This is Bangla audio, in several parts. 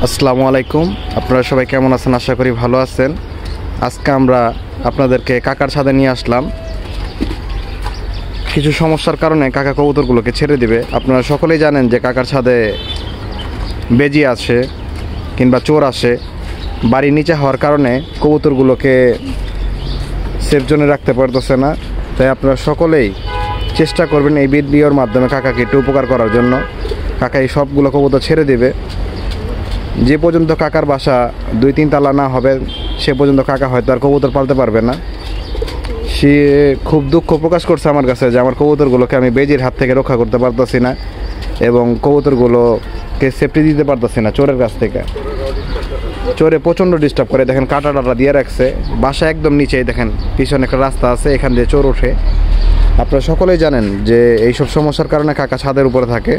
আসসালামু আলাইকুম। আপনারা সবাই কেমন আছেন? আশা করি ভালো আছেন। আজকে আমরা আপনাদেরকে কাকার ছাদে নিয়ে আসলাম। কিছু সমস্যার কারণে কাকা কবুতরগুলোকে ছেড়ে দিবে। আপনারা সকলেই জানেন যে কাকার ছাদে বেজি আসে কিংবা চোর আসে। বাড়ির নিচে হওয়ার কারণে কবুতরগুলোকে সেফ জোনে রাখতে পারতেছে না। তাই আপনারা সকলেই চেষ্টা করবেন এই ভিডিওর মাধ্যমে কাকাকে একটু উপকার করার জন্য। কাকা এই সবগুলো কবুতর ছেড়ে দেবে। যে পর্যন্ত কাকার বাসা 2-3 তালা না হবে সে পর্যন্ত কাকা হয়তো আর কবুতর পালতে পারবে না। সে খুব দুঃখ প্রকাশ করছে আমার কাছে যে আমার কবুতরগুলোকে আমি বেজির হাত থেকে রক্ষা করতে পারতেছি না এবং কবুতরগুলোকে সেফটি দিতে পারতেছি না চোরের কাছ থেকে। চোরে প্রচণ্ড ডিস্টার্ব করে। দেখেন কাটা টাটা দিয়ে রাখছে। বাসা একদম নিচেই দেখেন পিছনে একটা রাস্তা আছে, এখান দিয়ে চোর ওঠে। আপনারা সকলেই জানেন যে এইসব সমস্যার কারণে কাকা ছাদের উপরে থাকে,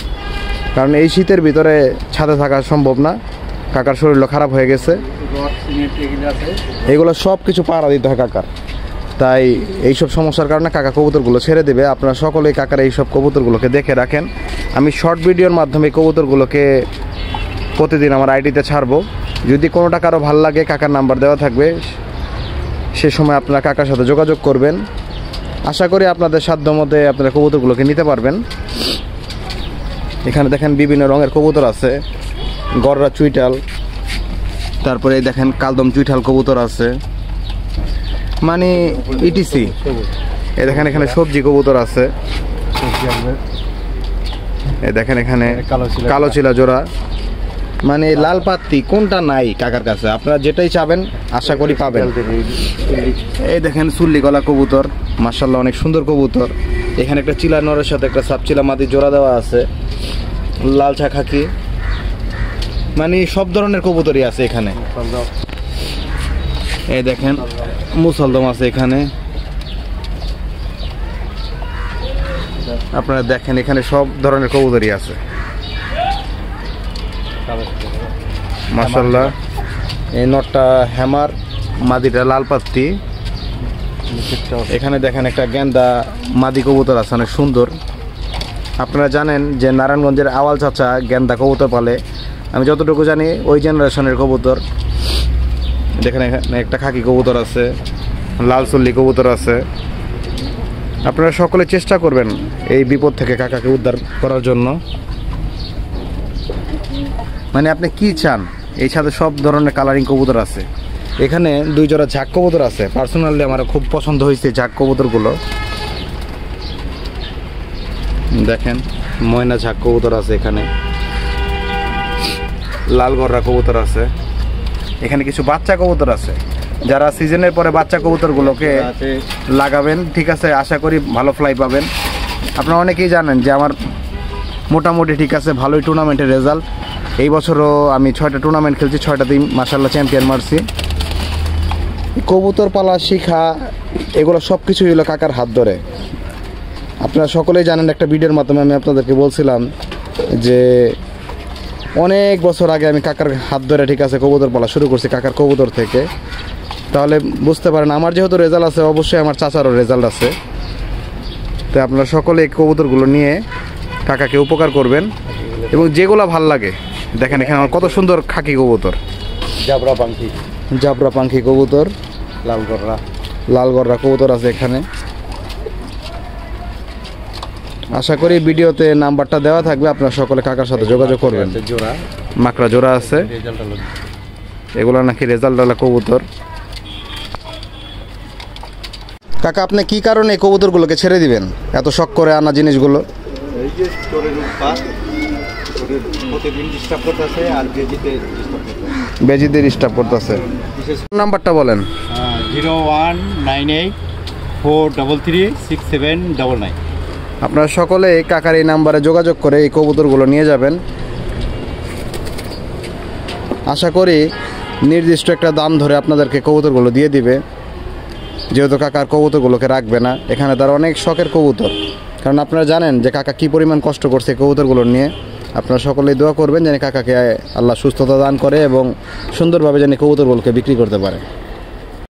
কারণ এই শীতের ভিতরে ছাদে থাকা সম্ভব না। কাকার শরীরও খারাপ হয়ে গেছে, এগুলো সব কিছু পাহারা দিতে হয় কাকার। তাই এইসব সমস্যার কারণে কাকা কবুতরগুলো ছেড়ে দেবে। আপনারা সকলেই কাকার এইসব কবুতরগুলোকে দেখে রাখেন। আমি শর্ট ভিডিওর মাধ্যমে কবুতরগুলোকে প্রতিদিন আমার আইডিতে ছাড়বো। যদি কোনোটা কারো ভালো লাগে কাকার নাম্বার দেওয়া থাকবে, সে সময় আপনারা কাকার সাথে যোগাযোগ করবেন। আশা করি আপনাদের সাধ্য মধ্যে আপনারা কবুতরগুলোকে নিতে পারবেন। এখানে দেখেন বিভিন্ন রঙের কবুতর আছে, গররা চুইটাল, তারপরে দেখেন কালদম চুইঠাল কবুতর আছে, মানে ইটিসি। এই দেখেন এখানে সবজি কবুতর আছে। এই দেখেন এখানে কালো চিলা জোড়া, মানে লাল পাত্তি কোনটা নাই কাকার কাছে। আপনারা যেটাই চাবেন আশা করি পাবেন। এই দেখেন চুল্লি গলা কবুতর, মাশাআল্লাহ অনেক সুন্দর কবুতর। এখানে একটা চিলা নরের সাথে একটা সাপ চিলা মাদি জোড়া দেওয়া আছে, লাল ছা খাকি, মানে সব ধরনের কবুতরই আছে এখানে। এই দেখেন মুসলদম আছে এখানে। আপনারা দেখেন এখানে সব ধরনের কবুতরই আছে মাশাআল্লাহ। এই নটটা হ্যামার, মাদিটা লাল পাত্তি। এখানে দেখেন একটা গেন্দা মাদি কবুতর আছে অনেক সুন্দর। আপনারা জানেন যে নারায়ণগঞ্জের আওয়াল চাচা গেন্দা কবুতর পালে, আমি যতটুকু জানি ওই জেনারেশনের কবুতর। দেখেন এখানে একটা খাকি কবুতর আছে, লাল চল্লি কবুতর আছে। আপনারা সকলে চেষ্টা করবেন এই বিপদ থেকে কাকাকে উদ্ধার করার জন্য। মানে আপনি কি চান, এই সাথে সব ধরনের কালারিং কবুতর আছে। এখানে 2 জোড়া ঝাঁক কবুতর আছে। পার্সোনালি আমার খুব পছন্দ হয়েছে ঝাঁক কবুতরগুলো। দেখেন ময়না ঝাঁক কবুতর আছে, এখানে লাল গররা কবুতর আছে। এখানে কিছু বাচ্চা কবুতর আছে। যারা সিজনের পরে বাচ্চা কবুতরগুলোকে লাগাবেন, ঠিক আছে, আশা করি ভালো ফ্লাই পাবেন। আপনারা অনেকেই জানেন যে আমার মোটামুটি ঠিক আছে ভালোই টুর্নামেন্টের রেজাল্ট। এই বছরও আমি 6টা টুর্নামেন্ট খেলছি, 6টাতেই মাশাআল্লাহ চ্যাম্পিয়ন মারছি। কবুতর পালা শিখা এগুলো সব কিছুই হলো কাকার হাত ধরে। আপনারা সকলেই জানেন, একটা ভিডিওর মাধ্যমে আমি আপনাদেরকে বলছিলাম যে অনেক বছর আগে আমি কাকার হাত ধরে ঠিক আছে কবুতর পালা শুরু করছি, কাকার কবুতর থেকে। তাহলে বুঝতে পারেন আমার যেহেতু রেজাল্ট আছে, অবশ্যই আমার চাচারও রেজাল্ট আছে। তো আপনারা সকলে এই কবুতরগুলো নিয়ে কাকাকে উপকার করবেন এবং যেগুলো ভাল লাগে। দেখেন এখানে আমার কত সুন্দর খাকি কবুতর, জাবরা পাখি কবুতর, লাল গররা কবুতর আছে এখানে। আশা করি ভিডিওতে নাম্বারটা দেওয়া থাকবে, আপনারা সকলে কাকার সাথে যোগাযোগ করবেন। মাকড়া জোড়া আছে, এগুলো নাকি রেজাল্ট কবুতর। কাকা আপনি কি কারণে এই কবুতরগুলোকে ছেড়ে দিবেন, এত শখ করে আনা জিনিসগুলো? বেজিতে ডিস্টার্ব করতেছে। নাম্বারটা বলেন। 0198433679। আপনারা সকলে কাকার এই নাম্বারে যোগাযোগ করে এই কবুতরগুলো নিয়ে যাবেন। আশা করি নির্দিষ্ট একটা দাম ধরে আপনাদেরকে কবুতরগুলো দিয়ে দিবে, যেহেতু কাকার কবুতরগুলোকে রাখবে না। এখানে তার অনেক শখের কবুতর, কারণ আপনারা জানেন যে কাকা কি পরিমাণ কষ্ট করছে কবুতরগুলো নিয়ে। আপনারা সকলেই দোয়া করবেন যেন কাকাকে আল্লাহ সুস্থতা দান করে এবং সুন্দরভাবে যেন কবুতরগুলোকে বিক্রি করতে পারে।